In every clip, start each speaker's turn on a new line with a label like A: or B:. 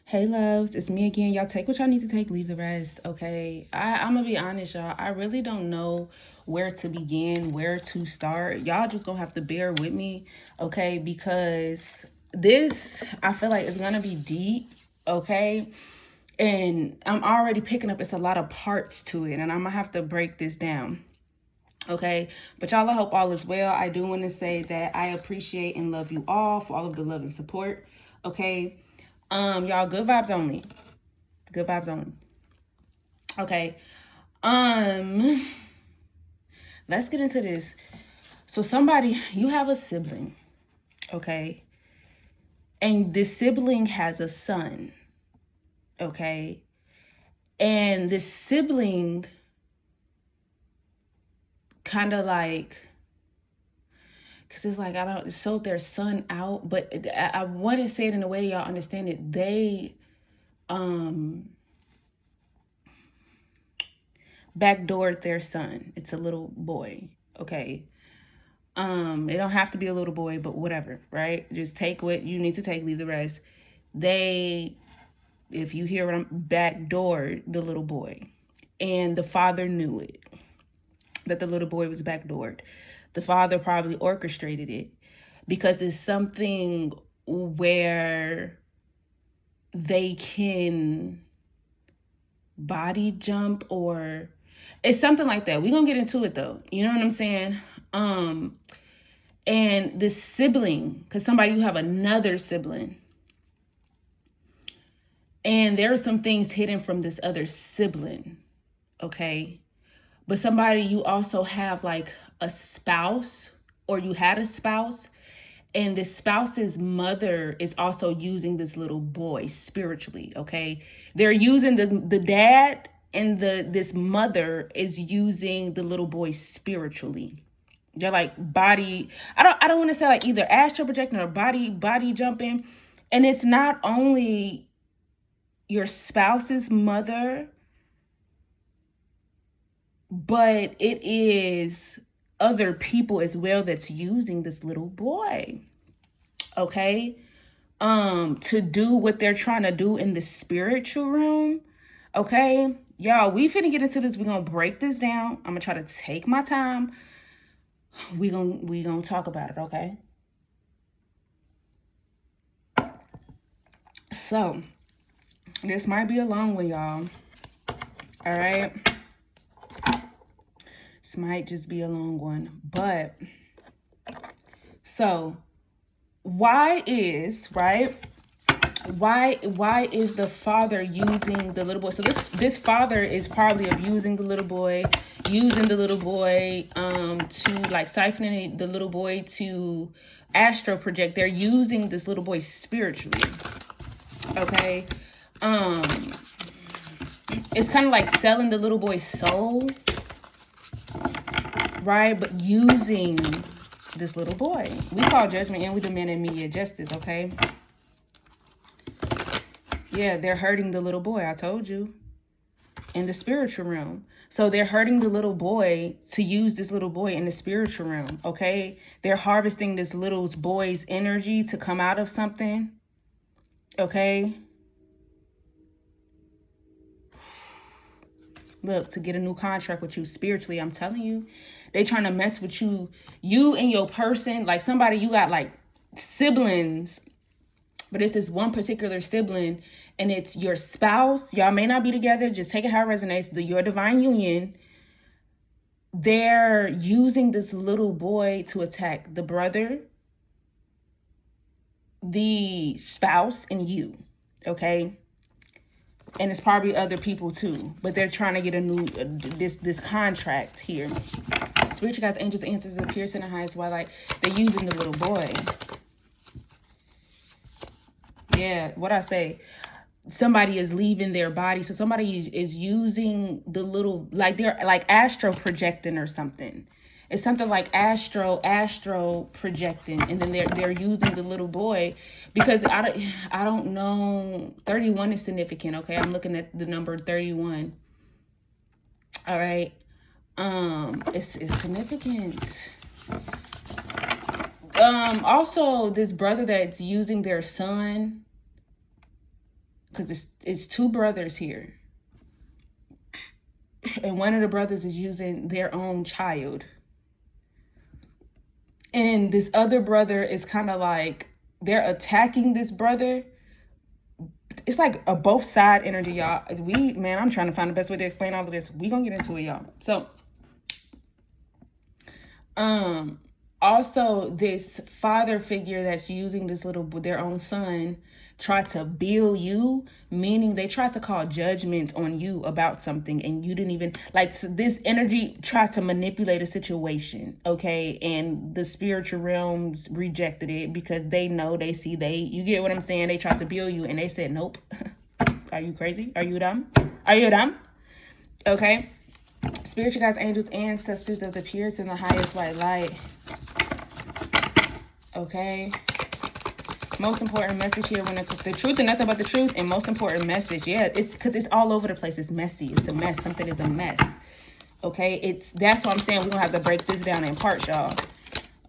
A: Hey loves, it's me again. Y'all take what y'all need to take, leave the rest, okay? I'm gonna be honest, y'all. I really don't know where to begin, where to start. Y'all just gonna have to bear with me, okay? Because this, I feel like, is gonna be deep, okay? And I'm already picking up, it's a lot of parts to it, and I'm gonna have to break this down. Okay, but y'all, I hope all is well. I do want to say that I appreciate and love you all for all of the love and support. Okay, y'all, good vibes only. Good vibes only. Okay. Let's get into this. So somebody, you have a sibling, okay? And this sibling has a son, okay? And this sibling kind of like, because it's like, I don't, sold their son out, but I want to say it in a way y'all understand it. They, backdoored their son. It's a little boy, okay? It don't have to be a little boy, but whatever, right? Just take what you need to take, leave the rest. They, if you hear what I'm, backdoored the little boy. And the father knew it, that the little boy was backdoored. The father probably orchestrated it because it's something where they can body jump, or it's something like that. We're gonna get into it though. You know what I'm saying? And this sibling, because somebody, you have another sibling, and there are some things hidden from this other sibling, okay? But somebody, you also have like a spouse, or you had a spouse, and this spouse's mother is also using this little boy spiritually, okay? They're using the dad, and this mother is using the little boy spiritually. They're like body, I don't want to say like either astral projecting or body jumping. And it's not only your spouse's mother, but it is other people as well that's using this little boy, okay, to do what they're trying to do in the spiritual realm, okay? Y'all, we finna get into this. We're gonna break this down. I'm gonna try to take my time. We gonna talk about it, okay? So, this might be a long one, y'all. All right? This might just be a long one, but so why is the father using the little boy? So this father is probably abusing the little boy, using the little boy to like siphoning the little boy to astral project. They're using this little boy spiritually, okay? It's kind of like selling the little boy's soul, right? But using this little boy. We call judgment and we demand immediate justice, okay? Yeah, they're hurting the little boy, I told you, in the spiritual realm. So they're hurting the little boy to use this little boy in the spiritual realm, okay? They're harvesting this little boy's energy to come out of something, okay? Look, to get a new contract with you spiritually, I'm telling you, they trying to mess with you and your person, like somebody, you got like siblings, but it's this one particular sibling, and it's your spouse. Y'all may not be together. Just take it how it resonates. Your divine union. They're using this little boy to attack the brother, the spouse, and you, okay? And it's probably other people too, but they're trying to get a new, this contract here. Spiritual guides, angels, ancestors, appear in the highest twilight. They're using the little boy. Yeah, what I say, somebody is leaving their body. So somebody is using the little, like they're like astro projecting or something. It's something like astro projecting, and then they're using the little boy because I don't know. 31 is significant. Okay, I'm looking at the number 31. All right, it's significant. Also, this brother that's using their son because it's two brothers here. And one of the brothers is using their own child. And this other brother is kind of like, they're attacking this brother. It's like a both side energy, y'all. Man, I'm trying to find the best way to explain all of this. We gonna get into it, y'all. So, also this father figure that's using their own son, tried to build you, meaning they tried to call judgment on you about something, and you didn't even, like, so this energy tried to manipulate a situation, okay? And the spiritual realms rejected it because you get what I'm saying? They tried to build you and they said, nope. Are you crazy? Are you dumb? Are you dumb? Okay? Spiritual guides, angels, ancestors of the purest and the highest white light. Okay? Most important message here when it's the truth and nothing but the truth, and most important message, yeah, it's because it's all over the place. It's messy. It's a mess. Something is a mess. Okay? That's what I'm saying. We're gonna have to break this down in parts, y'all.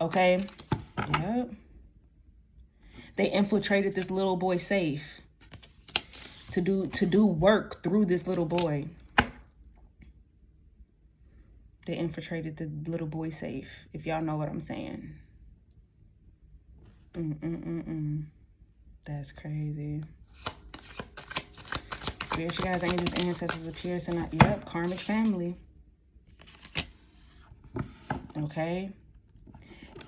A: Okay? Yep. They infiltrated this little boy safe to do work through this little boy. They infiltrated the little boy safe, if y'all know what I'm saying. That's crazy. Spiritual guides, angels, ancestors, appears in karmic family. Okay.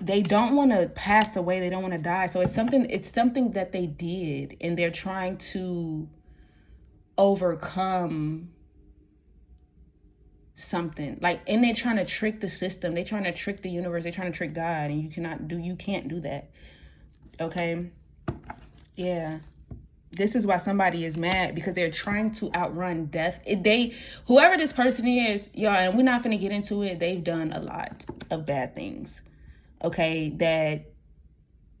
A: They don't want to pass away. They don't want to die. So it's something that they did, and they're trying to overcome something, like, and they're trying to trick the system. They're trying to trick the universe. They're trying to trick God, and you can't do that. Okay. Yeah. This is why somebody is mad, because they're trying to outrun death. Whoever this person is, y'all, and we're not going to get into it. They've done a lot of bad things. Okay.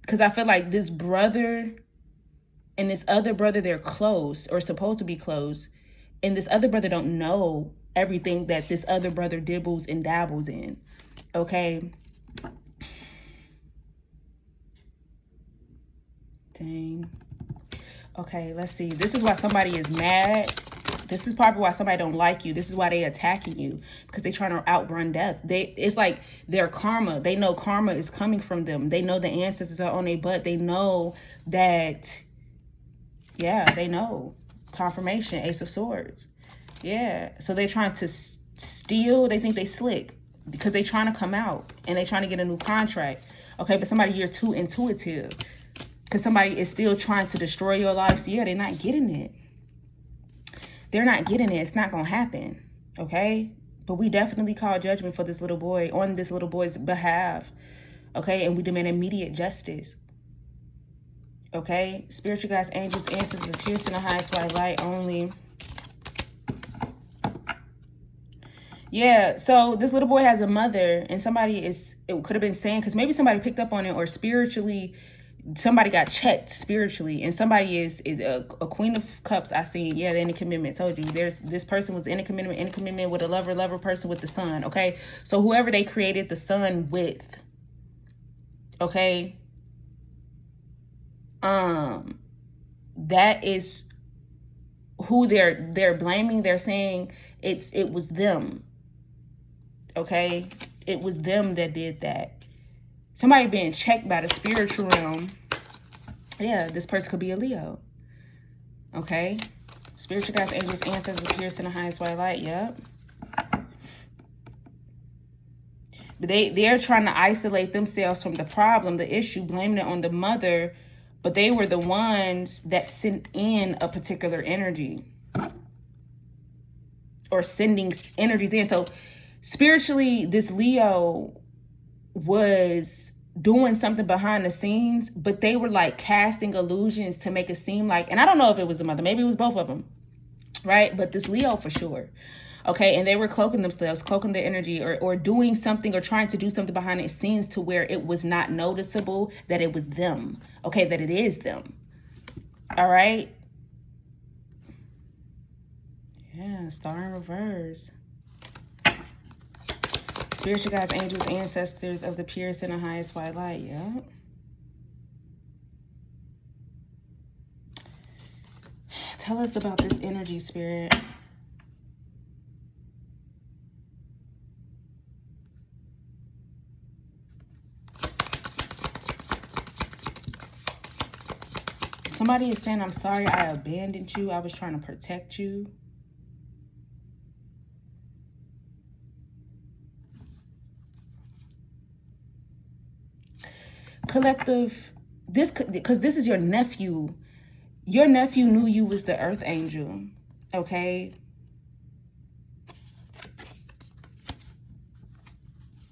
A: Because I feel like this brother and this other brother, they're close, or supposed to be close. And this other brother don't know everything that this other brother dibbles and dabbles in. Okay. Dang. Okay, let's see. This is why somebody is mad. This is probably why somebody don't like you. This is why they attacking you, because they're trying to outrun death. It's like their karma. They know karma is coming from them. They know the ancestors are on their butt. They know that, yeah, they know. Confirmation, Ace of Swords. Yeah, so they're trying to steal. They think they slick because they're trying to come out and they're trying to get a new contract. Okay, but somebody, you're too intuitive. Because somebody is still trying to destroy your life. So yeah, they're not getting it. They're not getting it. It's not going to happen. Okay? But we definitely call judgment for this little boy, on this little boy's behalf. Okay? And we demand immediate justice. Okay? Spiritual guides, angels, ancestors, appears in the highest white light only. Yeah, so this little boy has a mother, and it could have been saying, because maybe somebody picked up on it, or spiritually, somebody got checked spiritually, and somebody is a Queen of Cups. I seen, yeah, they're in a commitment. Told you, this person was in a commitment with a lover person with the son. Okay, so whoever they created the son with, okay, that is who they're blaming. They're saying it was them. Okay, it was them that did that. Somebody being checked by the spiritual realm. Yeah, this person could be a Leo. Okay. Spiritual guides, angels, ancestors, appears in the highest white light. Yep. But they're trying to isolate themselves from the problem, the issue, blaming it on the mother. But they were the ones that sent in a particular energy. Or sending energies in. So spiritually, this Leo was doing something behind the scenes, but they were like casting illusions to make it seem like, and I don't know if it was the mother, maybe it was both of them, right? But this Leo for sure. Okay, and they were cloaking themselves, cloaking their energy, or doing something, or trying to do something behind the scenes to where it was not noticeable that it was them. Okay, that it is them. All right. Yeah, star in reverse. Spiritual guides, angels, ancestors of the purest and the highest white light. Yeah. Tell us about this energy, Spirit. Somebody is saying, I'm sorry I abandoned you. I was trying to protect you. Collective, because this is your nephew. Your nephew knew you was the earth angel, okay?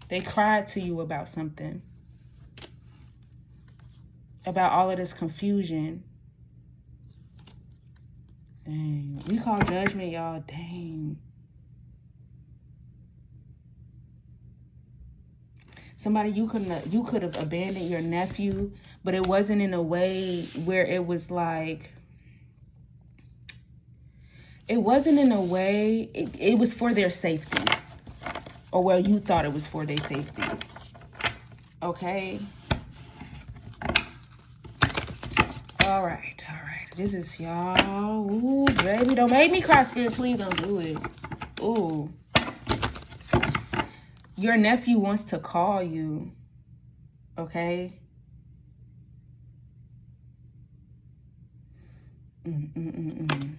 A: They cried to you about something. About all of this confusion. Dang. We call judgment, y'all. Dang. Somebody, you could have abandoned your nephew, but it wasn't in a way where it was like, it wasn't in a way, it was for their safety. Or well, you thought it was for their safety. Okay? All right. This is y'all. Ooh, baby, don't make me cry, Spirit. Please don't do it. Ooh. Your nephew wants to call you. Okay? And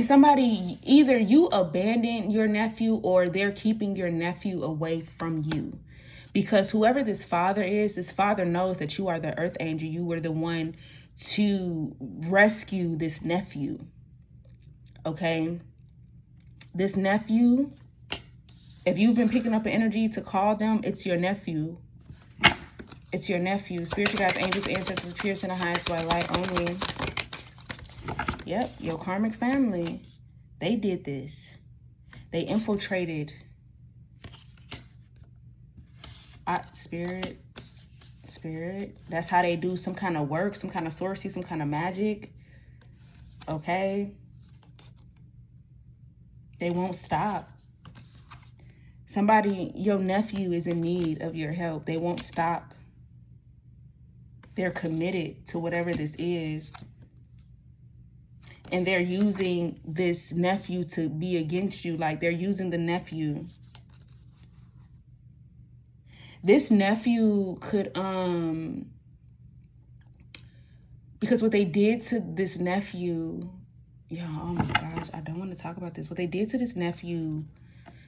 A: somebody, either you abandon your nephew or they're keeping your nephew away from you. Because whoever this father is, this father knows that you are the earth angel. You were the one to rescue this nephew. Okay? This nephew, if you've been picking up an energy to call them, it's your nephew. It's your nephew. Spiritual guides, angels, ancestors, peers in the highest white light only. Yep, your karmic family. They did this. They infiltrated. Spirit. That's how they do some kind of work, some kind of sorcery, some kind of magic. Okay? They won't stop. Somebody, your nephew is in need of your help. They won't stop. They're committed to whatever this is. And they're using this nephew to be against you. Like they're using the nephew. This nephew could, because what they did to this nephew, oh my gosh, I don't want to talk about this. What they did to this nephew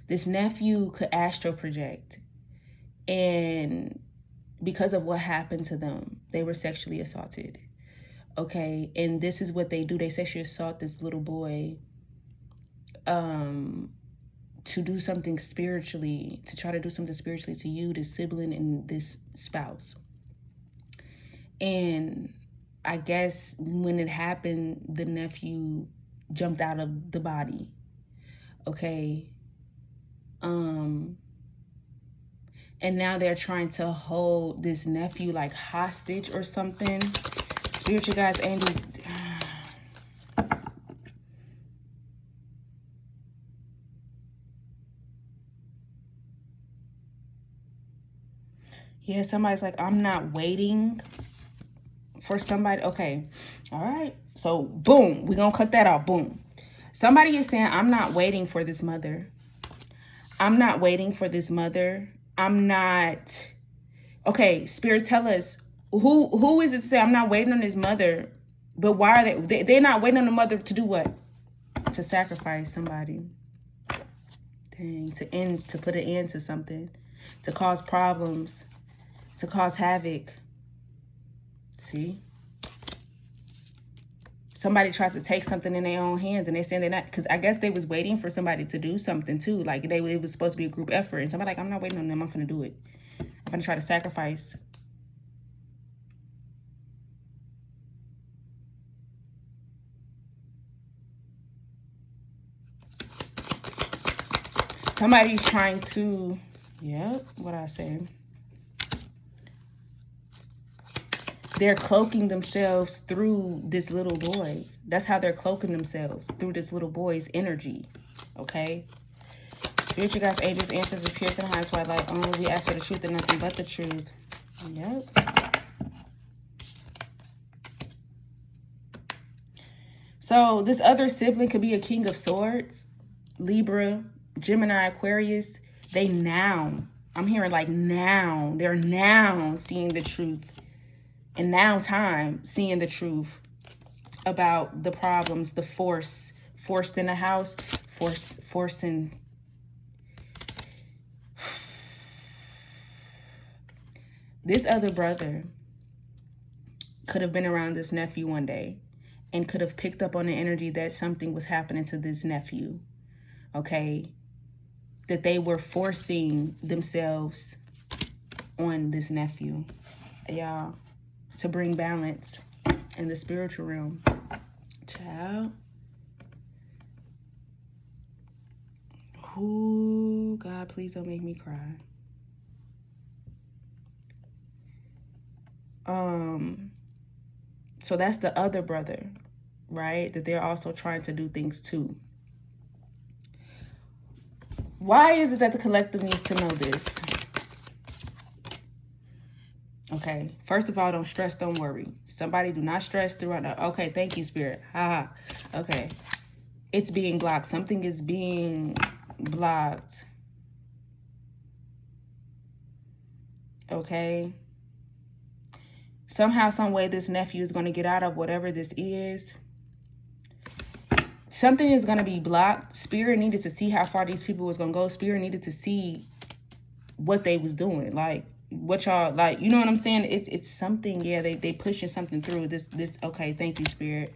A: could astral project. And because of what happened to them, they were sexually assaulted. Okay, and this is what they do. They sexually assault this little boy to do something spiritually, to try to do something spiritually to you, this sibling and this spouse. And I guess when it happened, the nephew jumped out of the body. Okay. And now they're trying to hold this nephew like hostage or something. Spiritual guides, angels. Yeah, somebody's like, I'm not waiting for somebody. Okay. All right. So, boom. We're going to cut that off. Boom. Somebody is saying, I'm not waiting for this mother. I'm not waiting for this mother. I'm not. Okay, Spirit, tell us, who is it to say, I'm not waiting on his mother? But why are they're not waiting on the mother to do what? To sacrifice somebody. Dang, to put an end to something. To cause problems. To cause havoc. See? Somebody tried to take something in their own hands and they saying they're not, because I guess they was waiting for somebody to do something too. Like it was supposed to be a group effort. And somebody like, I'm not waiting on them, I'm gonna do it. I'm gonna try to sacrifice. Somebody's trying to, what I say. They're cloaking themselves through this little boy. That's how they're cloaking themselves, through this little boy's energy. Okay? Spiritual guides, angels, ancestors, peers in the highest white light only. We ask for the truth and nothing but the truth. Yep. So this other sibling could be a King of Swords, Libra, Gemini, Aquarius. They now, I'm hearing like now, they're now seeing the truth. And now time seeing the truth about the problems, the forced in the house, forcing. This other brother could have been around this nephew one day and could have picked up on the energy that something was happening to this nephew, okay? That they were forcing themselves on this nephew, y'all, to bring balance in the spiritual realm. Child. Ooh, God, please don't make me cry. So that's the other brother, right? That they're also trying to do things too. Why is it that the collective needs to know this? Okay, first of all, don't stress, don't worry. Somebody do not stress throughout the, okay, thank you, Spirit. Ha. Okay. It's being blocked. Something is being blocked. Okay. Somehow, some way, this nephew is going to get out of whatever this is. Something is going to be blocked. Spirit needed to see how far these people was going to go. Spirit needed to see what they was doing. Like, what y'all, like, you know what I'm saying? It's something, yeah, they pushing something through. This, okay, thank you, Spirit.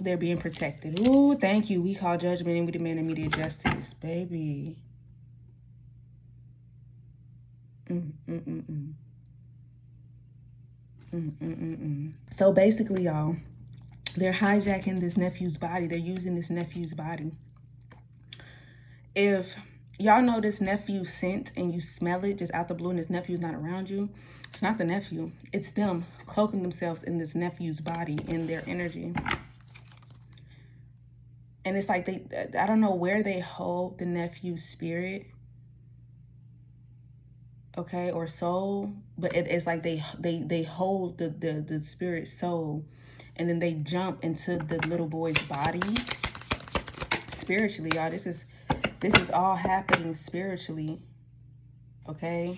A: They're being protected. Ooh, thank you. We call judgment and we demand immediate justice, baby. So basically, y'all, they're hijacking this nephew's body. They're using this nephew's body. If y'all know this nephew scent and you smell it just out the blue and this nephew's not around you, it's not the nephew. It's them cloaking themselves in this nephew's body, in their energy. And it's like I don't know where they hold the nephew's spirit, okay, or soul, but it's like they hold the spirit soul, and then they jump into the little boy's body spiritually, y'all. This is all happening spiritually, okay?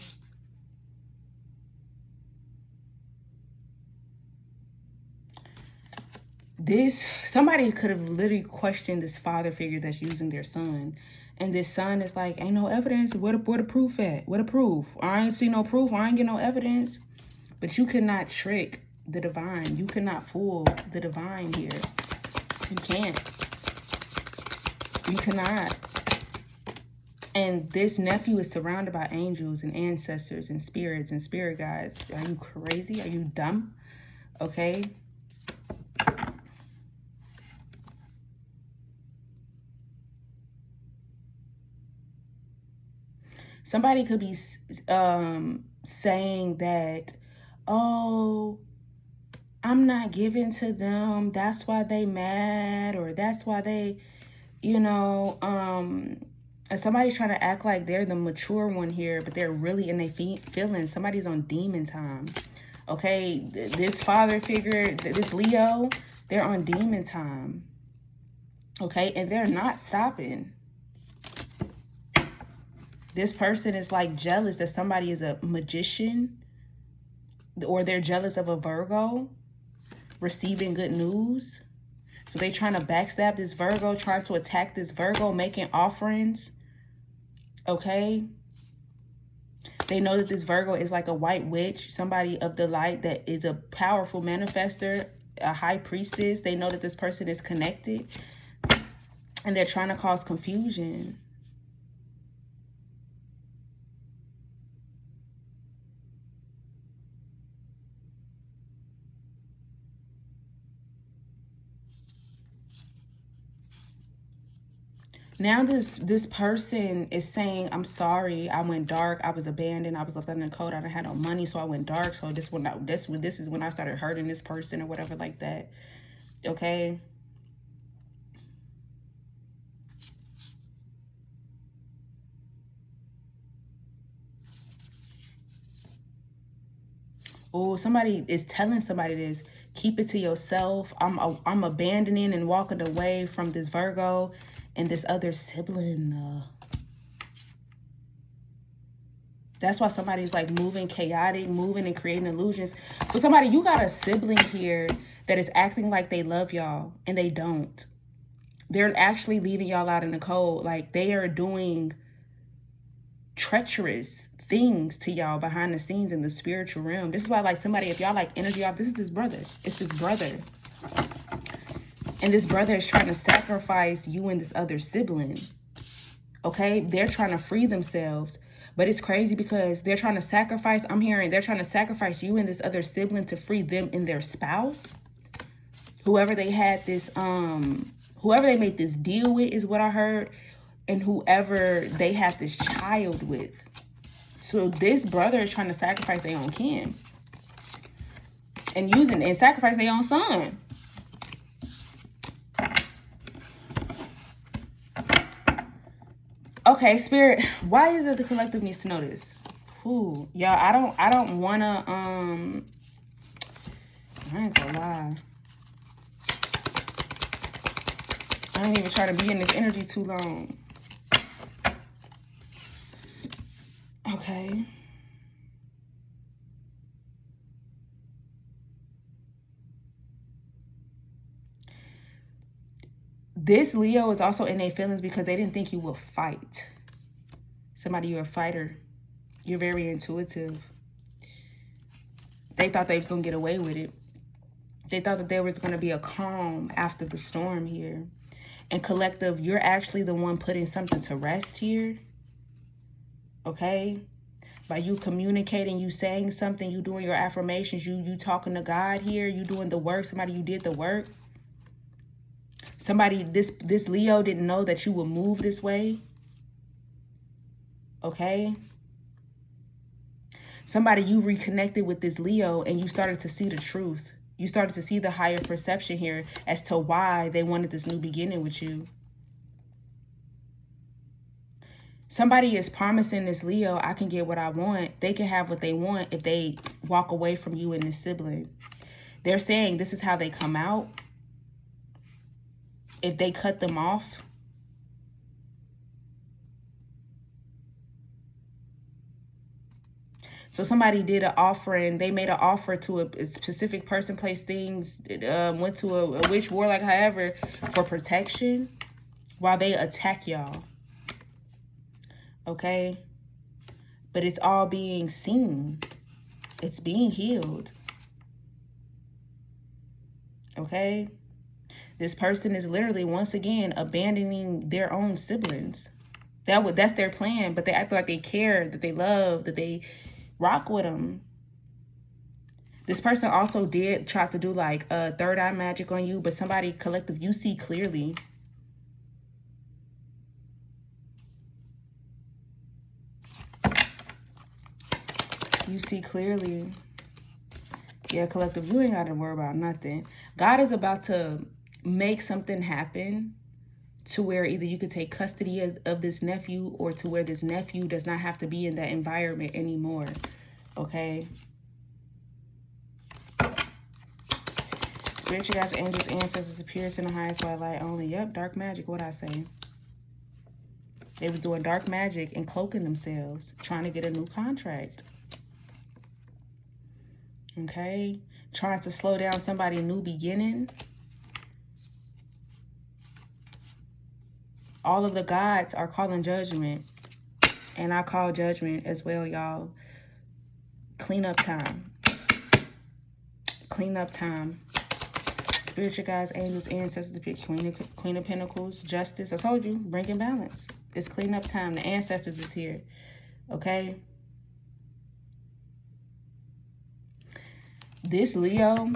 A: Somebody could have literally questioned this father figure that's using their son. And this son is like, ain't no evidence. Where the proof at? Where the proof? I ain't see no proof. I ain't get no evidence. But you cannot trick the divine. You cannot fool the divine here. You can't. You cannot. And this nephew is surrounded by angels and ancestors and spirits and spirit guides. Are you crazy? Are you dumb? Okay. Somebody could be saying that, oh, I'm not giving to them. That's why they mad, or that's why they, you know, and somebody's trying to act like they're the mature one here, but they're really in their feelings. Somebody's on demon time. Okay, this father figure, this Leo, they're on demon time. Okay, and they're not stopping. This person is like jealous that somebody is a magician, or they're jealous of a Virgo receiving good news. So they trying to backstab this Virgo, trying to attack this Virgo, making offerings. Okay. They know that this Virgo is like a white witch, somebody of the light that is a powerful manifester, a high priestess. They know that this person is connected, and they're trying to cause confusion. Now this person is saying, I'm sorry, I went dark, I was abandoned, I was left under the cold, I didn't have no money, so I went dark. So this is when I started hurting this person or whatever like that. Okay. Oh, somebody is telling somebody this. Keep it to yourself. I'm abandoning and walking away from this Virgo and this other sibling. That's why somebody's like moving chaotic, moving and creating illusions. So somebody, you got a sibling here that is acting like they love y'all and they don't. They're actually leaving y'all out in the cold. Like they are doing treacherous things to y'all behind the scenes in the spiritual realm. This is why, like, somebody, if y'all like energy off, this is this brother. It's this brother. And this brother is trying to sacrifice you and this other sibling. Okay? They're trying to free themselves. But it's crazy because they're trying to sacrifice, I'm hearing, they're trying to sacrifice you and this other sibling to free them and their spouse. Whoever they had this, whoever they made this deal with is what I heard. And whoever they had this child with. So this brother is trying to sacrifice their own kin. And sacrifice their own son. Okay, Spirit, why is it the collective needs to know this? Ooh, y'all, I don't wanna, I ain't gonna lie. I ain't even trying to be in this energy too long. Okay. This Leo is also in their feelings because they didn't think you would fight. Somebody, you're a fighter. You're very intuitive. They thought they was going to get away with it. They thought that there was going to be a calm after the storm here. And collective, you're actually the one putting something to rest here. Okay? By you communicating, you saying something, you doing your affirmations, you talking to God here, you doing the work. Somebody, you did the work. Somebody, this Leo didn't know that you would move this way. Okay? Somebody, you reconnected with this Leo and you started to see the truth. You started to see the higher perception here as to why they wanted this new beginning with you. Somebody is promising this Leo, I can get what I want. They can have what they want if they walk away from you and this sibling. They're saying this is how they come out. If they cut them off. So somebody did an offering. They made an offer to a specific person, place things, went to a witch, warlock, however, for protection while they attack y'all. Okay? But it's all being seen. It's being healed. Okay? This person is literally, once again, abandoning their own siblings. That's their plan, but they act like they care, that they love, that they rock with them. This person also did try to do like third eye magic on you, but somebody collective, you see clearly. You see clearly. Yeah, collective, you ain't got to worry about nothing. God is about to make something happen to where either you could take custody of this nephew or to where this nephew does not have to be in that environment anymore. Okay? Spiritual guides, angels, ancestors, appears in the highest white light only. Yep, dark magic, what I say. They was doing dark magic and cloaking themselves, trying to get a new contract. Okay? Trying to slow down somebody's new beginning. All of the gods are calling judgment. And I call judgment as well, y'all. Clean up time. Clean up time. Spiritual guides, angels, ancestors, Queen of Pentacles, justice. I told you, bringing balance. It's clean up time. The ancestors is here. Okay? This Leo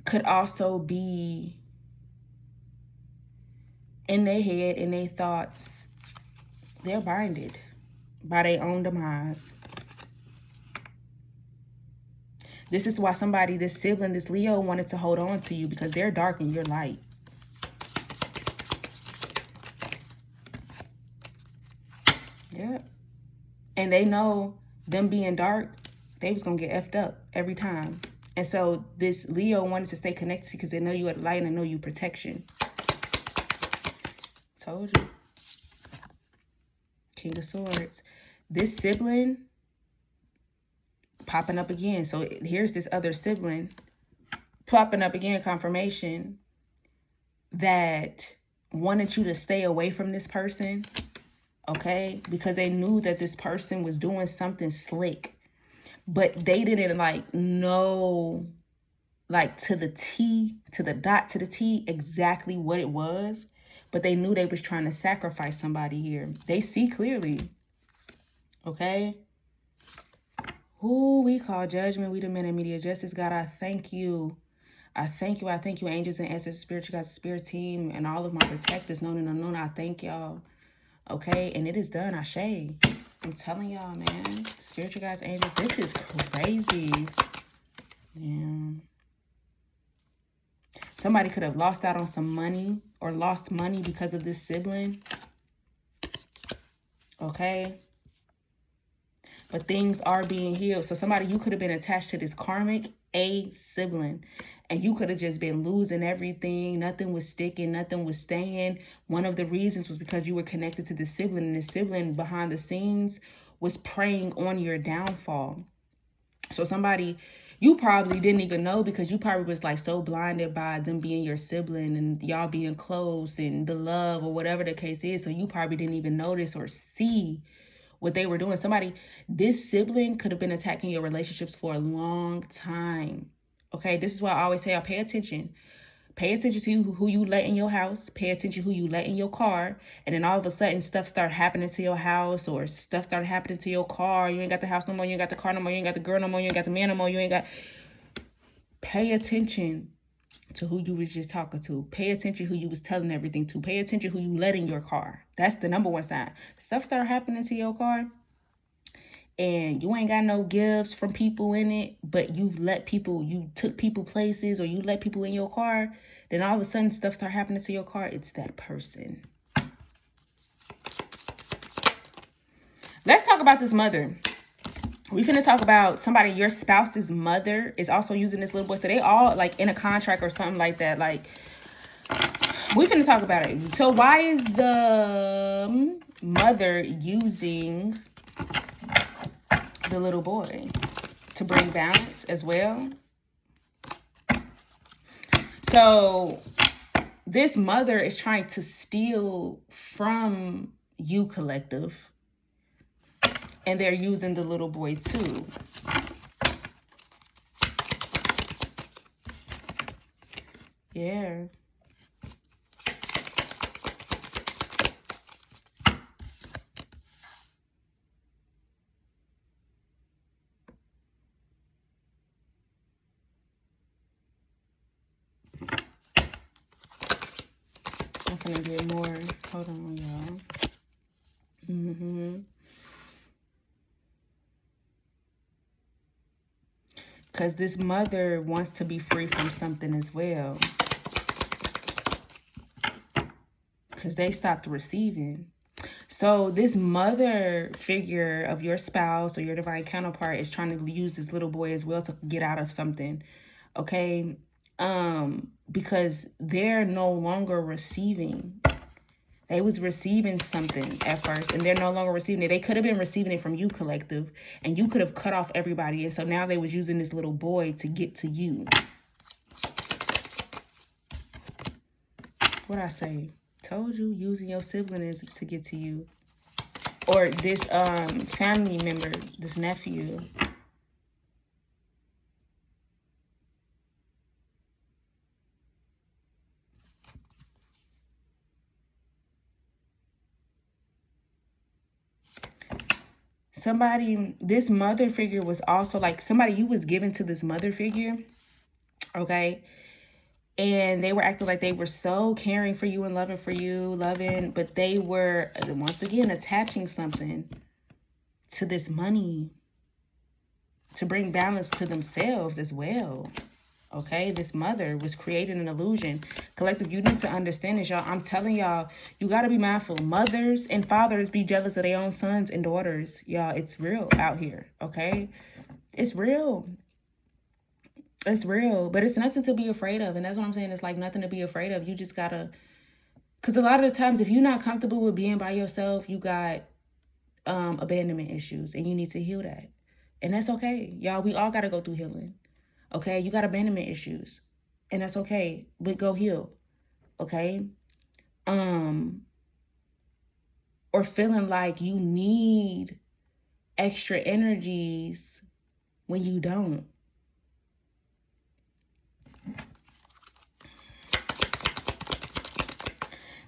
A: could also be in their head, in their thoughts. They're binded by their own demise. This is why somebody, this sibling, this Leo wanted to hold on to you because they're dark and you're light. Yeah. And they know them being dark, they was going to get effed up every time. And so this Leo wanted to stay connected because they know you at light and they know you protection. Told you. King of Swords. This sibling popping up again. So here's this other sibling popping up again, confirmation that wanted you to stay away from this person, okay? Because they knew that this person was doing something slick, but they didn't like know, like to the T, to the dot, to the T, exactly what it was. But they knew they was trying to sacrifice somebody here. They see clearly, okay? Who we call Judgment, we the men in media justice. God, I thank you. I thank you, angels and ancestors, spiritual guides, spirit team, and all of my protectors, known and unknown. I thank y'all. Okay, and it is done. Ashe. I'm telling y'all, man. Spiritual guides, angels, this is crazy. Yeah. Somebody could have lost out on some money or lost money because of this sibling. Okay. But things are being healed. So somebody, you could have been attached to this karmic A sibling. And you could have just been losing everything. Nothing was sticking. Nothing was staying. One of the reasons was because you were connected to the sibling. And the sibling behind the scenes was preying on your downfall. So somebody, you probably didn't even know because you probably was like so blinded by them being your sibling and y'all being close and the love or whatever the case is. So you probably didn't even notice or see what they were doing. Somebody, this sibling could have been attacking your relationships for a long time. Okay, this is why I always say, I pay attention. Pay attention to who you let in your house. Pay attention who you let in your car. And then all of a sudden, stuff start happening to your house or stuff started happening to your car. You ain't got the house no more. You ain't got the car no more. You ain't got the girl no more. You ain't got the man no more. You ain't got... Pay attention to who you was just talking to. Pay attention who you was telling everything to. Pay attention who you let in your car. That's the number one sign. Stuff start happening to your car and you ain't got no gifts from people in it, but you took people places or you let people in your car, then all of a sudden stuff start happening to your car. It's that person. Let's talk about this mother. We finna talk about somebody, your spouse's mother is also using this little boy. So they all like in a contract or something like that. Like, we finna talk about it. So why is the mother using the little boy? To bring balance as well. So this mother is trying to steal from you, collective. And they're using the little boy too. Yeah. I'm gonna get more. Hold on, y'all. Because this mother wants to be free from something as well. Because they stopped receiving. So this mother figure of your spouse or your divine counterpart is trying to use this little boy as well to get out of something. Okay? Because they're no longer receiving. They was receiving something at first, and they're no longer receiving it. They could have been receiving it from you, collective, and you could have cut off everybody. And so now they was using this little boy to get to you. What I say? Told you, using your sibling is to get to you. Or this family member, this nephew. Somebody, this mother figure was also like somebody you was given to this mother figure, okay? And they were acting like they were so caring for you and loving, but they were, once again, attaching something to this money to bring balance to themselves as well. Okay, this mother was creating an illusion. Collective, you need to understand this, y'all. I'm telling y'all, you got to be mindful. Mothers and fathers be jealous of their own sons and daughters. Y'all, it's real out here, okay? It's real. It's real, but it's nothing to be afraid of. And that's what I'm saying. It's like nothing to be afraid of. You just gotta, because a lot of the times, if you're not comfortable with being by yourself, you got abandonment issues and you need to heal that. And that's okay. Y'all, we all gotta go through healing. Okay? You got abandonment issues. And that's okay. But go heal. Okay? Or feeling like you need extra energies when you don't.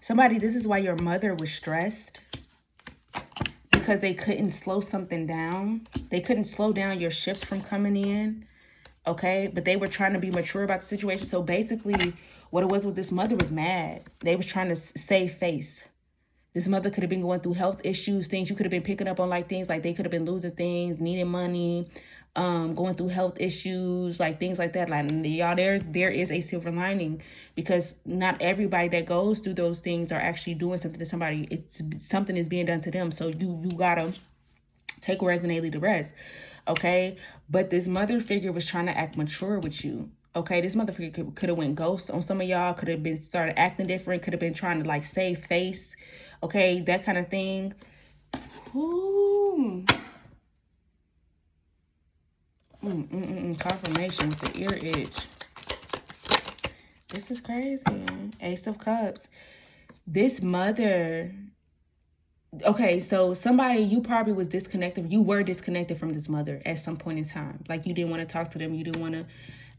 A: Somebody, this is why your mother was stressed, because they couldn't slow something down. They couldn't slow down your ships from coming in, okay? But they were trying to be mature about the situation. So basically, what it was with this mother was mad. They was trying to save face. This mother could have been going through health issues, things you could have been picking up on, like things like they could have been losing things, needing money, going through health issues, like things like that. Like, y'all, there is a silver lining, because not everybody that goes through those things are actually doing something to somebody. It's something is being done to them. So you gotta take whereas and leave the rest, okay? But this mother figure was trying to act mature with you. Okay, this mother figure could have went ghost on some of y'all, could have been started acting different, could have been trying to like save face, okay, that kind of thing. Ooh. Confirmation with the ear itch. This is crazy. Ace of Cups. This mother. Okay, so somebody, you probably was disconnected. You were disconnected from this mother at some point in time. Like you didn't want to talk to them. You didn't want to.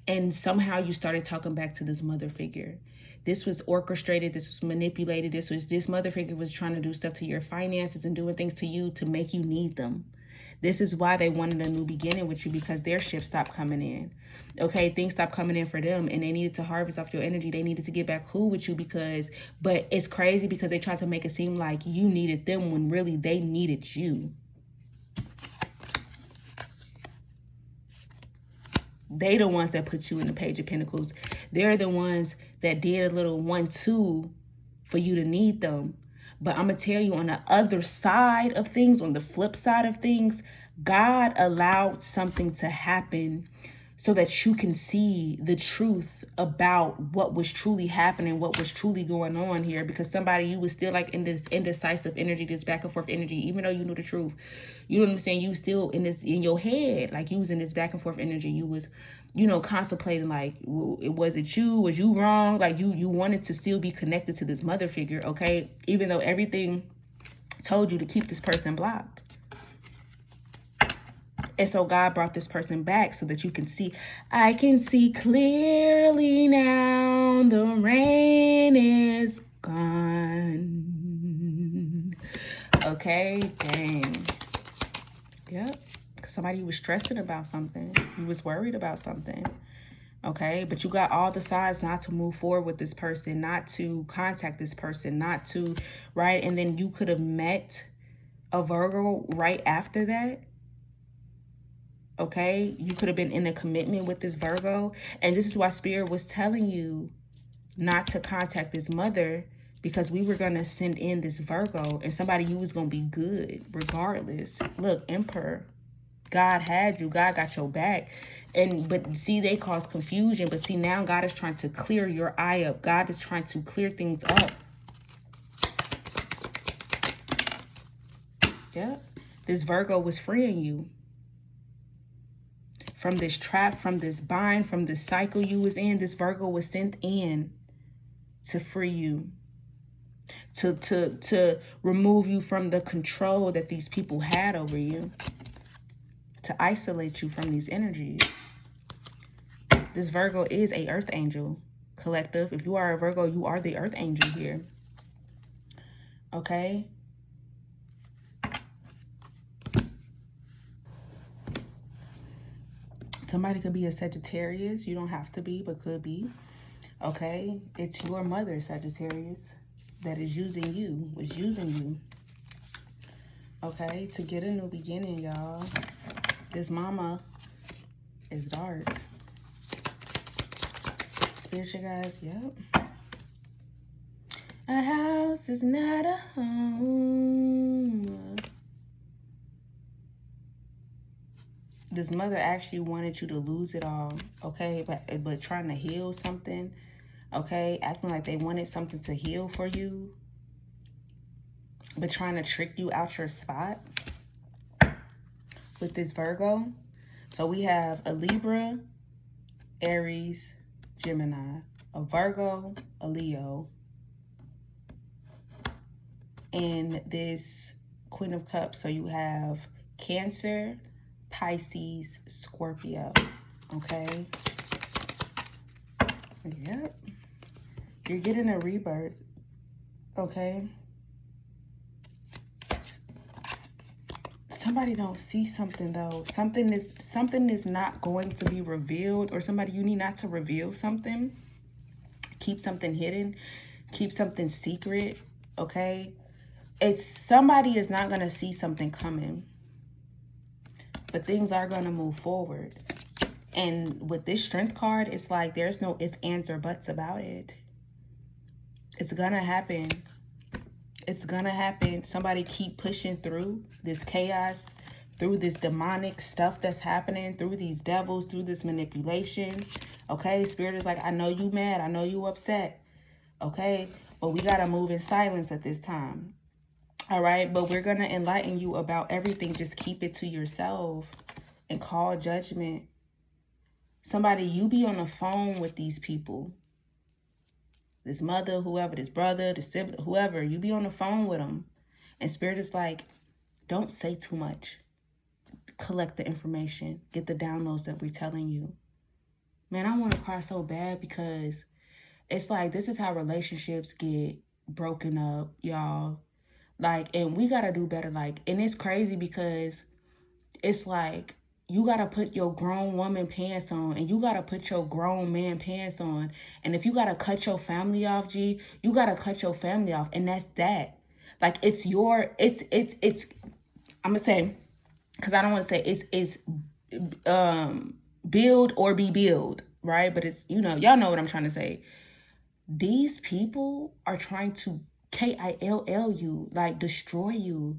A: And somehow you started talking back to this mother figure. This was orchestrated. This was manipulated. This mother figure was trying to do stuff to your finances and doing things to you to make you need them. This is why they wanted a new beginning with you, because their ship stopped coming in. Okay, things stopped coming in for them, and they needed to harvest off your energy. They needed to get back cool with you but it's crazy because they tried to make it seem like you needed them when really they needed you. They the ones that put you in the Page of Pentacles. They're the ones that did a little 1-2 for you to need them. But I'm going to tell you, on the other side of things, on the flip side of things, God allowed something to happen so that you can see the truth about what was truly happening, what was truly going on here. Because somebody, you was still like in this indecisive energy, this back and forth energy, even though you knew the truth. You know what I'm saying? You was still in this, in your head, like you was in this back and forth energy. You was, contemplating like, was it you? Was you wrong? Like you wanted to still be connected to this mother figure, okay? Even though everything told you to keep this person blocked. And so God brought this person back so that you can see. I can see clearly now. The rain is gone. Okay, dang. Yep. Somebody was stressing about something. You was worried about something. Okay, but you got all the signs not to move forward with this person, not to contact this person, not to, right? And then you could have met a Virgo right after that. Okay, you could have been in a commitment with this Virgo. And this is why Spirit was telling you not to contact this mother, because we were going to send in this Virgo, and somebody you was going to be good regardless. Look, Emperor. God had you. God got your back. But see, they cause confusion. But see, now God is trying to clear your eye up. God is trying to clear things up. Yeah. This Virgo was freeing you from this trap, from this bind, from this cycle you was in. This Virgo was sent in to free you. To remove you from the control that these people had over you. To isolate you from these energies. This Virgo is a earth angel, collective. If you are a Virgo, you are the earth angel here. Okay? Somebody could be a Sagittarius. You don't have to be, but could be. Okay? It's your mother, Sagittarius, that is using you, was using you. Okay? To get a new beginning, y'all. This mama is dark. Spiritual guys, yep. A house is not a home. This mother actually wanted you to lose it all, okay? But trying to heal something, okay? Acting like they wanted something to heal for you, but trying to trick you out your spot with this Virgo. So we have a Libra, Aries, Gemini, a Virgo, a Leo, and this Queen of Cups. So you have Cancer, Pisces, Scorpio, okay? Yep. You're getting a rebirth, okay? Somebody don't see something though. Something is not going to be revealed, or somebody, you need not to reveal something. Keep something hidden. Keep something secret, okay? Somebody is not going to see something coming, but things are going to move forward. And with this Strength card, it's like there's no ifs, ands, or buts about it. It's going to happen. It's going to happen. Somebody keep pushing through this chaos, through this demonic stuff that's happening, through these devils, through this manipulation. Okay, Spirit is like, I know you mad. I know you upset. Okay, but we got to move in silence at this time. All right, but we're going to enlighten you about everything. Just keep it to yourself and call judgment. Somebody, you be on the phone with these people. This mother, whoever, this brother, this sibling, whoever, you be on the phone with them. And Spirit is like, don't say too much. Collect the information. Get the downloads that we're telling you. Man, I want to cry so bad because it's like, this is how relationships get broken up, y'all. Like, and we got to do better. Like, and it's crazy because it's like, you got to put your grown woman pants on and you got to put your grown man pants on. And if you got to cut your family off, G, you got to cut your family off. And that's that. Like, it's I'm going to say, because I don't want to say it's build or be build, right? But it's, y'all know what I'm trying to say. These people are trying to KILL you, like destroy you.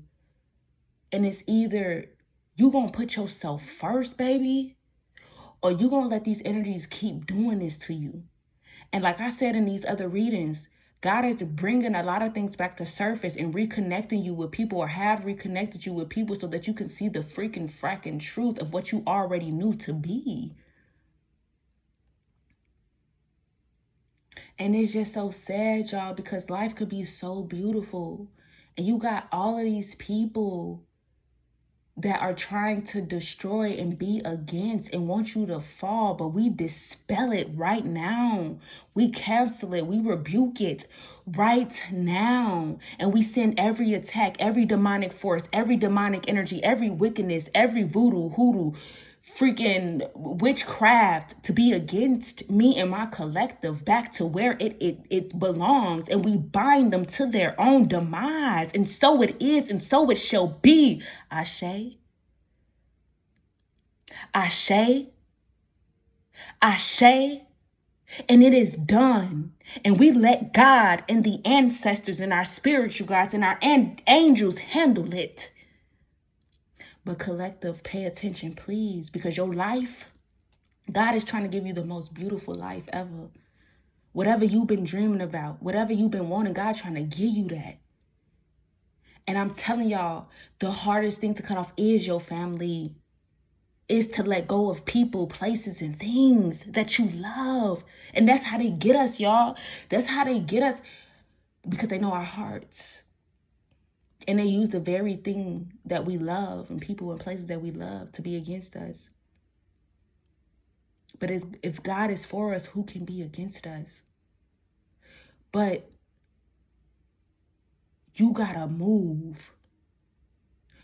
A: And it's either you gonna put yourself first, baby, or you gonna let these energies keep doing this to you. And like I said in these other readings, God is bringing a lot of things back to surface and reconnecting you with people, or have reconnected you with people, so that you can see the freaking fracking truth of what you already knew to be. And it's just so sad, y'all, because life could be so beautiful. And you got all of these people that are trying to destroy and be against and want you to fall. But we dispel it right now. We cancel it. We rebuke it right now. And we send every attack, every demonic force, every demonic energy, every wickedness, every voodoo, hoodoo, freaking witchcraft to be against me and my collective back to where it belongs. And we bind them to their own demise. And so it is, and so it shall be. Ashe. Ashe. Ashe. And it is done. And we let God and the ancestors and our spiritual guides and our angels handle it. But collective, pay attention, please, because your life, God is trying to give you the most beautiful life ever. Whatever you've been dreaming about, whatever you've been wanting, God trying to give you that. And I'm telling y'all, the hardest thing to cut off is your family. Is to let go of people, places, and things that you love. And that's how they get us, y'all. That's how they get us, because they know our hearts. And they use the very thing that we love and people and places that we love to be against us. But if God is for us, who can be against us? But you gotta move.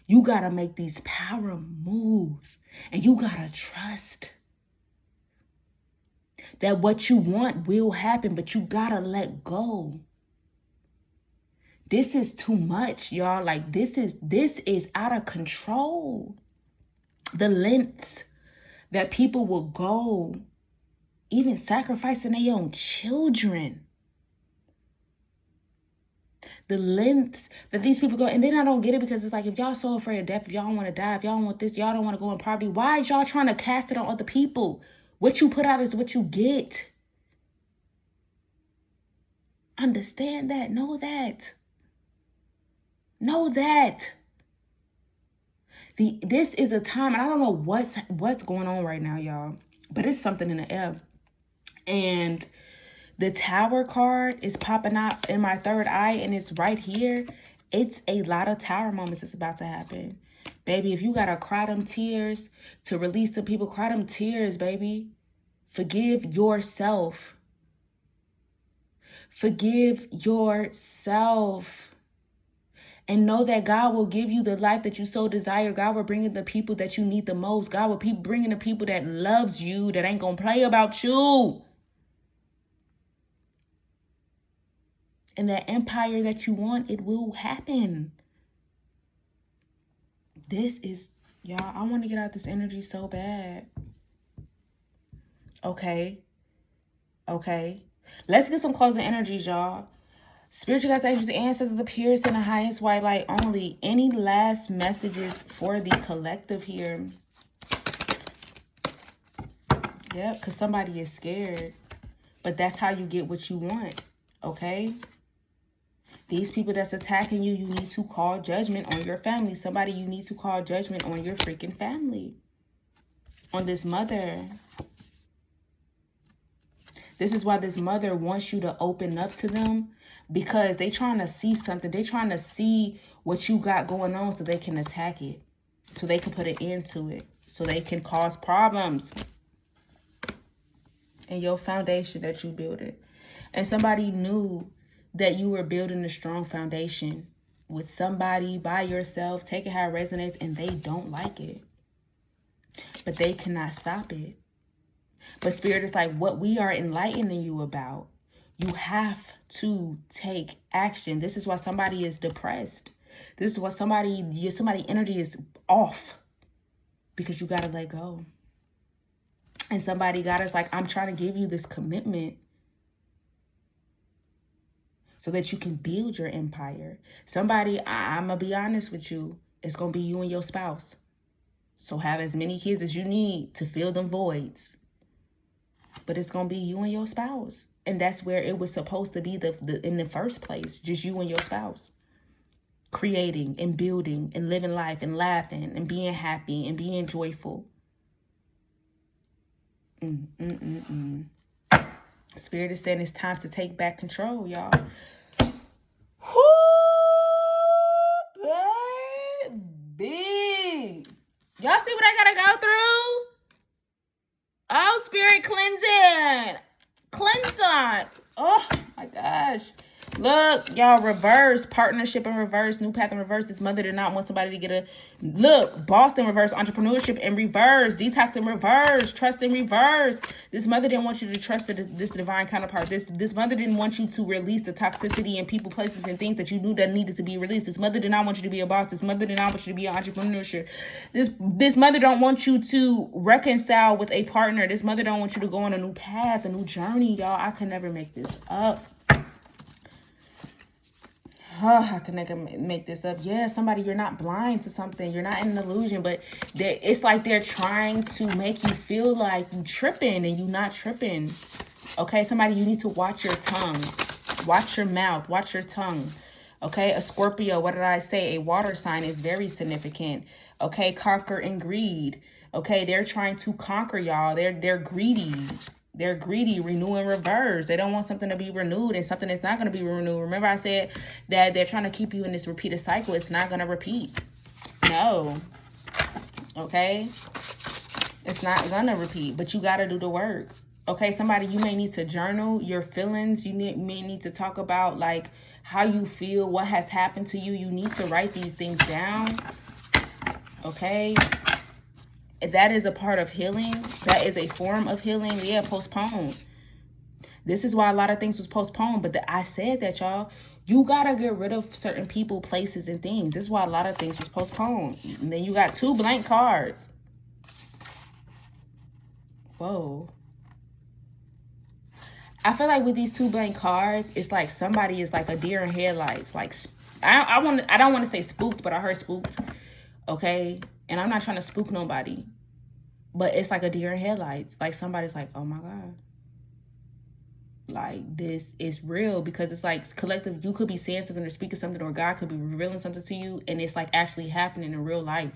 A: You gotta make these power moves. And you gotta trust that what you want will happen, but you gotta let go. This is too much, y'all. Like, this is out of control. The lengths that people will go, even sacrificing their own children. The lengths that these people go. And then I don't get it, because it's like, if y'all so afraid of death, if y'all don't want to die, if y'all don't want this, y'all don't want to go in poverty, why is y'all trying to cast it on other people? What you put out is what you get. Understand that. Know that. Know that. This is a time, and I don't know what's going on right now, y'all, but it's something in the air. And the Tower card is popping out in my third eye, and it's right here. It's a lot of Tower moments that's about to happen. Baby, if you gotta cry them tears to release the people, cry them tears, baby. Forgive yourself. Forgive yourself. And know that God will give you the life that you so desire. God will bring in the people that you need the most. God will bring in the people that loves you, that ain't gonna play about you. And that empire that you want, it will happen. This is, y'all, I want to get out this energy so bad. Okay. Let's get some closing energies, y'all. Spiritual guides, angels, ancestors, the purest and the highest white light only. Any last messages for the collective here? Yep, because somebody is scared. But that's how you get what you want. Okay? These people that's attacking you, you need to call judgment on your family. Somebody, you need to call judgment on your freaking family. On this mother. This is why this mother wants you to open up to them. Because they trying to see something. They trying to see what you got going on so they can attack it. So they can put an end to it. So they can cause problems in your foundation that you built it. And somebody knew that you were building a strong foundation with somebody, by yourself, taking how it resonates, and they don't like it. But they cannot stop it. But Spirit is like, what we are enlightening you about, you have to take action. This is why somebody is depressed. This is why somebody energy is off. Because you got to let go. And somebody got us like, I'm trying to give you this commitment so that you can build your empire. Somebody, I'm going to be honest with you, it's going to be you and your spouse. So have as many kids as you need to fill them voids. But it's going to be you and your spouse. And that's where it was supposed to be in the first place. Just you and your spouse. Creating and building and living life and laughing and being happy and being joyful. Spirit is saying it's time to take back control, y'all. Whoo, baby. Y'all see what I gotta go through? Oh, spirit cleansing. Oh my gosh. Look, y'all, reverse, partnership in reverse, new path in reverse. This mother did not want somebody to get a look. Boss in reverse, entrepreneurship in reverse, detox in reverse, trust in reverse. This mother didn't want you to trust this divine counterpart. This mother didn't want you to release the toxicity in people, places, and things that you knew that needed to be released. This mother did not want you to be a boss. This mother did not want you to be an entrepreneurship. This mother don't want you to reconcile with a partner. This mother don't want you to go on a new path, a new journey, y'all. I could never make this up. I can make this up. Yeah, somebody, you're not blind to something. You're not in an illusion, but it's like they're trying to make you feel like you tripping and you not tripping. Okay, somebody, you need to watch your tongue. Watch your mouth. Watch your tongue. Okay, a Scorpio, what did I say? A water sign is very significant. Okay, conquer and greed. Okay, they're trying to conquer y'all. They're greedy. They're greedy, renew and reverse. They don't want something to be renewed and something that's not going to be renewed. Remember I said that they're trying to keep you in this repeated cycle. It's not going to repeat. No. Okay? It's not going to repeat, but you got to do the work. Okay? Somebody, you may need to journal your feelings. You may need to talk about like how you feel, what has happened to you. You need to write these things down. Okay? That is a part of healing. That is a form of healing. Yeah, postpone. This is why a lot of things was postponed. But I said that, y'all. You got to get rid of certain people, places, and things. This is why a lot of things was postponed. And then you got 2 blank cards. Whoa. I feel like with these 2 blank cards, it's like somebody is like a deer in headlights. Like, I don't want to say spooked, but I heard spooked. Okay, and I'm not trying to spook nobody, but it's like a deer in headlights. Like somebody's like, oh my god, like this is real, because it's like collective. You could be saying something or speaking something, or God could be revealing something to you, and it's like actually happening in real life.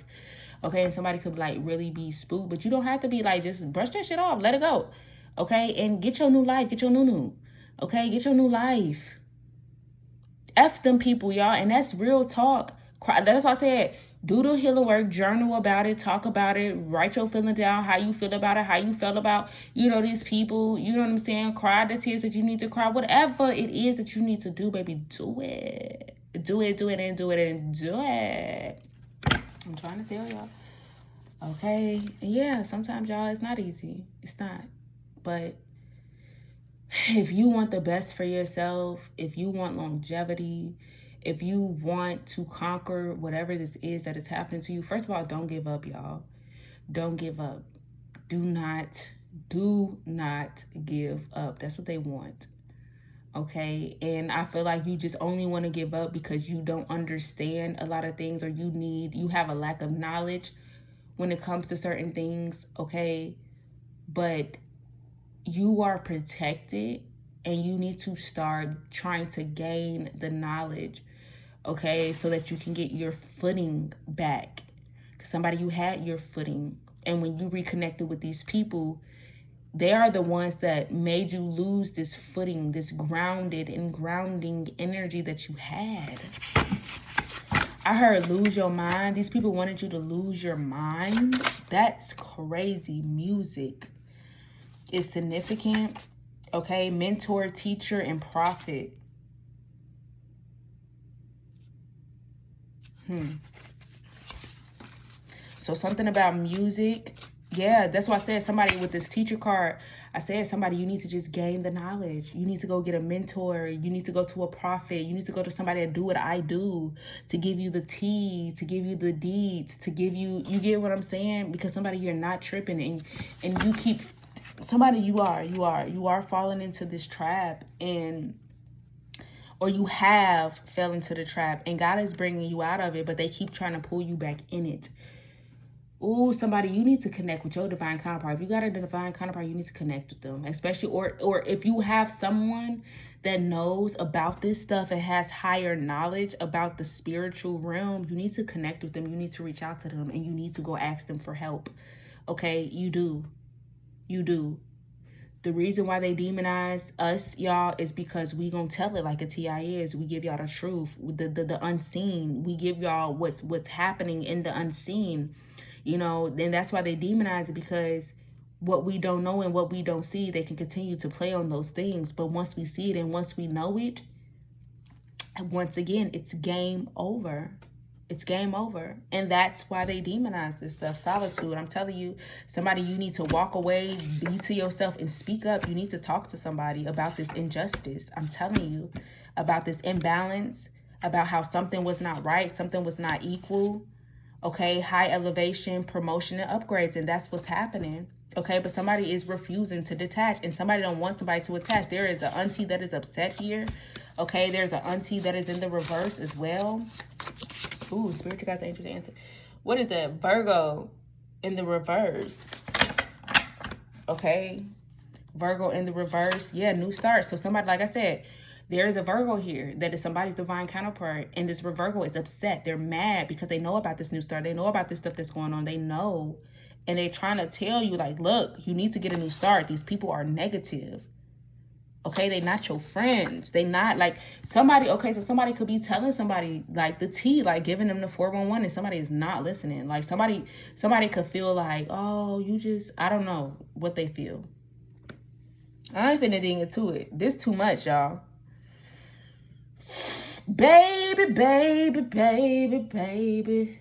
A: Okay, and somebody could like really be spooked, but you don't have to be like, just brush that shit off, let it go. Okay, and get your new life, get your new. Okay, get your new life. F them people, y'all, and that's real talk. That's why I said, do the healing work, journal about it, talk about it, write your feeling down, how you feel about it, how you felt about, these people, you know what I'm saying? Cry the tears that you need to cry. Whatever it is that you need to do, baby, do it. Do it, and do it, and do it. I'm trying to tell y'all. Okay? And yeah, sometimes, y'all, it's not easy. It's not. But if you want the best for yourself, if you want longevity, if you want to conquer whatever this is that is happening to you, first of all, don't give up, y'all. Don't give up. Do not give up. That's what they want. Okay? And I feel like you just only want to give up because you don't understand a lot of things, or you have a lack of knowledge when it comes to certain things. Okay? But you are protected, and you need to start trying to gain the knowledge, okay, so that you can get your footing back. Because somebody, you had your footing, and when you reconnected with these people, they are the ones that made you lose this footing, this grounded and grounding energy that you had. I heard lose your mind. These people wanted you to lose your mind. That's crazy music. Is significant. Okay, mentor, teacher, and prophet. So something about music. Yeah, that's why I said somebody with this teacher card. I said somebody, you need to just gain the knowledge. You need to go get a mentor. You need to go to a prophet. You need to go to somebody that do what I do, to give you the tea, to give you the deeds, to give you get what I'm saying? Because somebody, you're not tripping, and you keep. Somebody, you are falling into this trap, or you have fell into the trap, and God is bringing you out of it, but they keep trying to pull you back in it. Ooh, somebody, you need to connect with your divine counterpart. If you got a divine counterpart, you need to connect with them, especially, or if you have someone that knows about this stuff and has higher knowledge about the spiritual realm, you need to connect with them. You need to reach out to them, and you need to go ask them for help. Okay, you do. The reason why they demonize us, y'all, is because we gonna tell it like a TI is. We give y'all the truth, the unseen. We give y'all what's happening in the unseen. Then that's why they demonize it, because what we don't know and what we don't see, they can continue to play on those things. But once we see it and once we know it, once again, it's game over. It's game over. And that's why they demonize this stuff. Solitude. I'm telling you, somebody, you need to walk away, be to yourself, and speak up. You need to talk to somebody about this injustice. I'm telling you about this imbalance, about how something was not right, something was not equal. Okay, high elevation, promotion, and upgrades, and that's what's happening. Okay, but somebody is refusing to detach, and somebody don't want somebody to attach. There is an auntie that is upset here. Okay, there's an auntie that is in the reverse as well. Ooh, spiritual guides, angels, answer. What is that? Virgo in the reverse. Okay, Virgo in the reverse. Yeah, new start. So somebody, like I said, there is a Virgo here that is somebody's divine counterpart, and this Virgo is upset. They're mad because they know about this new start. They know about this stuff that's going on. They know, and they're trying to tell you, like, look, you need to get a new start. These people are negative. Okay, they not your friends. They not like somebody. Okay, so somebody could be telling somebody like the tea, like giving them the 411, and somebody is not listening. Like somebody could feel like, oh, you just, I don't know what they feel. I ain't finna dig into it. This too much, y'all. Baby, baby, baby, baby.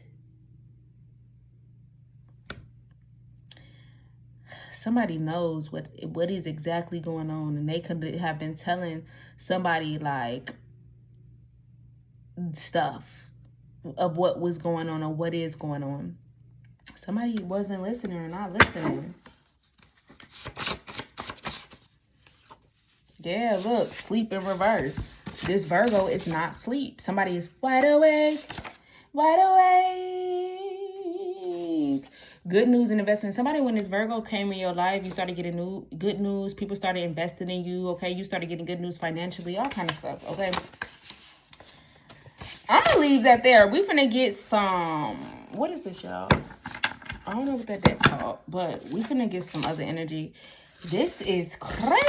A: Somebody knows what is exactly going on, and they could have been telling somebody like stuff of what was going on or what is going on. Somebody wasn't listening or not listening. Yeah, look, sleep in reverse. This Virgo is not sleep. Somebody is wide awake. Wide awake. Good news and investment. Somebody, when this Virgo came in your life, you started getting good news. People started investing in you, okay? You started getting good news financially, all kind of stuff, okay? I'm going to leave that there. We finna get some... What is this, y'all? I don't know what that deck called, but we finna get some other energy. This is crazy.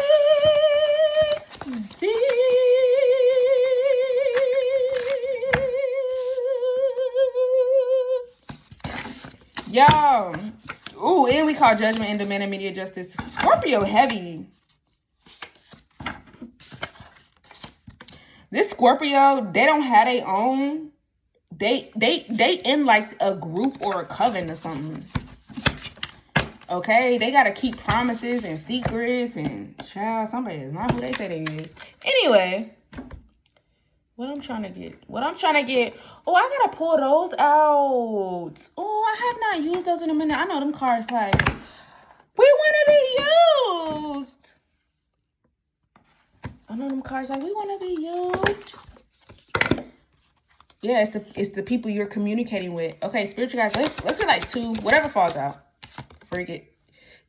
A: Y'all. Ooh, and we call Judgment and Demand and Media Justice. Scorpio heavy. This Scorpio, they don't have their own. They in like a group or a coven or something. Okay, they gotta keep promises and secrets and child, somebody is not who they say they is. Anyway, what I'm trying to get. Oh, I gotta pull those out. Oh, I have not used those in a minute. I know them cards like we wanna be used. I know them cards like we wanna be used. Yeah, it's the people you're communicating with. Okay, spiritual guys, let's get like 2, whatever falls out. Freak it.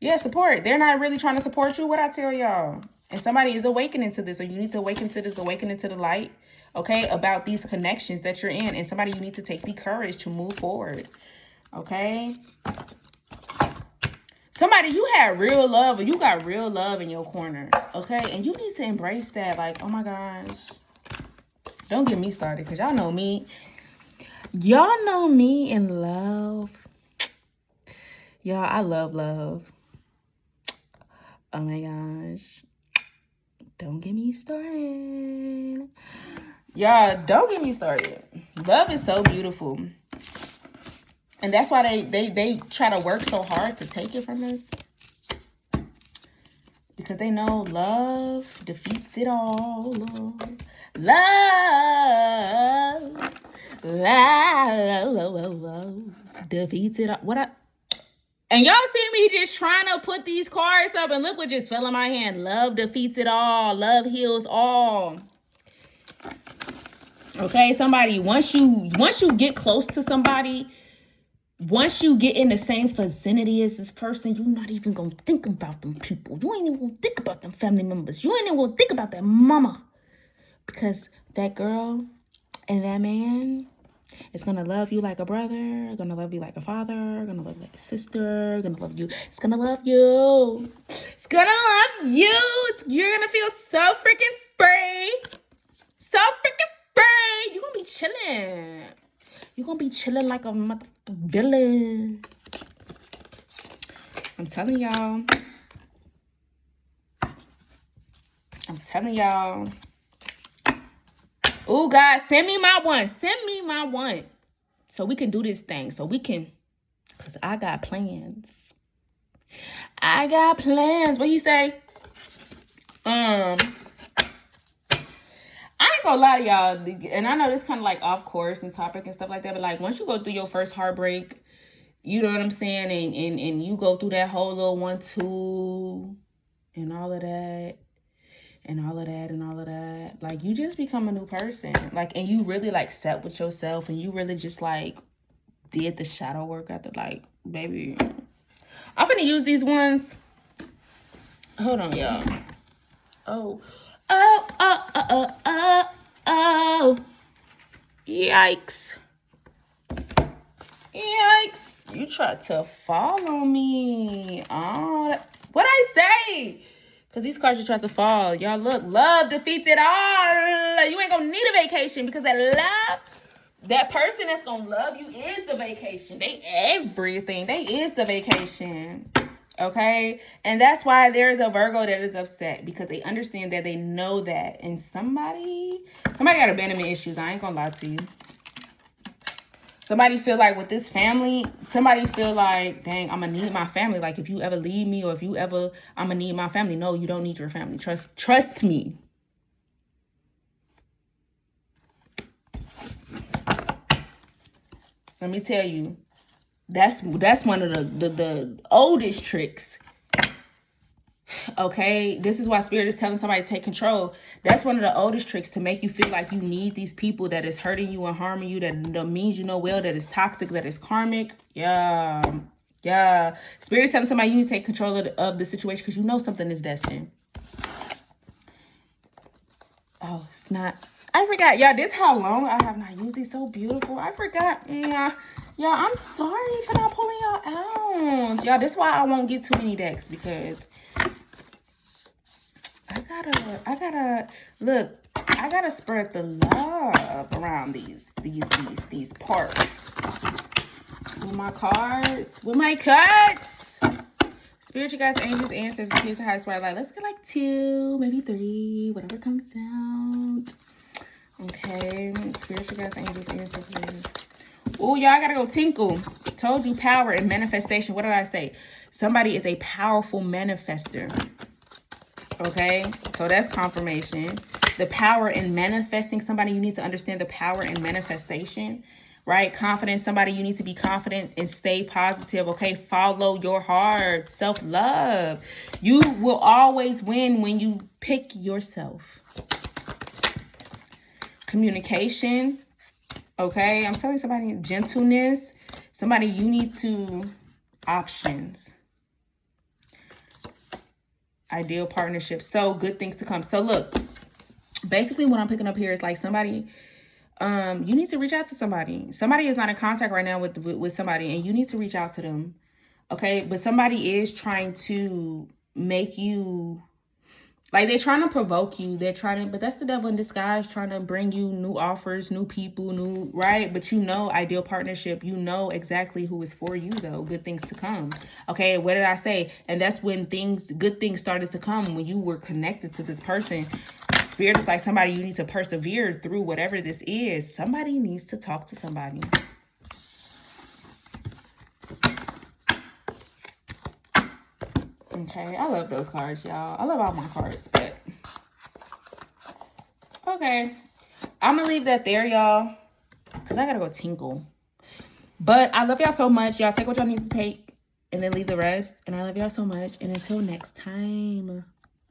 A: Yeah, support. They're not really trying to support you. What I tell y'all. And somebody is awakening to this, or you need to awaken to this, awakening to the light, okay, about these connections that you're in. And somebody, you need to take the courage to move forward, okay? Somebody, you had real love, or you got real love in your corner, okay? And you need to embrace that. Like, oh my gosh. Don't get me started, because y'all know me. Y'all know me in love. Y'all, I love love. Oh my gosh. Don't get me started. Y'all, don't get me started. Love is so beautiful. And that's why they try to work so hard to take it from us. Because they know love defeats it all. Love defeats it all. And y'all see me just trying to put these cards up, and look what just fell in my hand. Love defeats it all. Love heals all. Okay, somebody, once you get close to somebody, once you get in the same vicinity as this person, you're not even going to think about them people. You ain't even going to think about them family members. You ain't even going to think about that mama. Because that girl and that man is going to love you like a brother, going to love you like a father, going to love you like a sister, going to love you. It's going to love you. It's going to love you. You're going to feel so freaking free. So freaking free. You're going to be chilling. You're going to be chilling like a motherfucking villain. I'm telling y'all. I'm telling y'all. Oh, God, send me my one. Send me my one. So we can do this thing. So we can. Because I got plans. I got plans. What he say? I ain't gonna lie to y'all. And I know this kind of like off course and topic and stuff like that. But like once you go through your first heartbreak, you know what I'm saying? And you go through that whole little 1-2 and all of that. And all of that and all of that. Like, you just become a new person. Like, and you really, like, sat with yourself. And you really just, like, did the shadow work after, like, baby. I'm finna use these ones. Hold on, y'all. Oh. Yikes. Yikes. You tried to follow me. Oh, what'd I say? Because these cards are trying to fall. Y'all look. Love defeats it all. You ain't going to need a vacation because that love, that person that's going to love you is the vacation. They everything. They is the vacation. Okay? And that's why there is a Virgo that is upset because they understand that, they know that. And somebody got abandonment issues. I ain't going to lie to you. Somebody feel like with this family, somebody feel like, dang, I'm going to need my family. Like, if you ever leave me or if you ever, I'm going to need my family. No, you don't need your family. Trust me. Let me tell you, that's one of the oldest tricks Okay, this is why Spirit is telling somebody to take control. That's one of the oldest tricks, to make you feel like you need these people that is hurting you and harming you, that means you know well, that is toxic, that is karmic. Yeah. Spirit is telling somebody you need to take control of the situation, because you know something is destined. Oh, it's not. I forgot. Y'all, this how long I have not used these. So beautiful. I forgot. Y'all, I'm sorry for not pulling y'all out. Y'all, this is why I won't get too many decks, because I gotta spread the love around these parts. With my cards. With my cards. Spiritual guides, angels, ancestors, here's the highest light. Let's get like 2, maybe 3, whatever comes out. Okay. Spiritual guides, angels, ancestors. Oh, y'all, I gotta go tinkle. Told you, power and manifestation. What did I say? Somebody is a powerful manifester. Okay, so that's confirmation. The power in manifesting somebody, you need to understand the power in manifestation, right? Confidence, somebody, you need to be confident and stay positive. Okay, follow your heart. Self-love. You will always win when you pick yourself. Communication. Okay, I'm telling somebody, gentleness. Somebody, you need to options. Ideal partnership. So good things to come. So look, basically what I'm picking up here is like somebody, you need to reach out to somebody. Somebody is not in contact right now with somebody, and you need to reach out to them. Okay, but somebody is trying to make you, like, they're trying to provoke you. They're trying to, but that's the devil in disguise, trying to bring you new offers, new people, new, right? But you know, ideal partnership, you know exactly who is for you, though. Good things to come. Okay, what did I say? And that's when good things started to come, when you were connected to this person. Spirit is like somebody you need to persevere through whatever this is. Somebody needs to talk to somebody. Okay, I love those cards, y'all. I love all my cards, but okay. I'm gonna leave that there, y'all, because I gotta go tinkle. But I love y'all so much. Y'all take what y'all need to take and then leave the rest. And I love y'all so much. And until next time.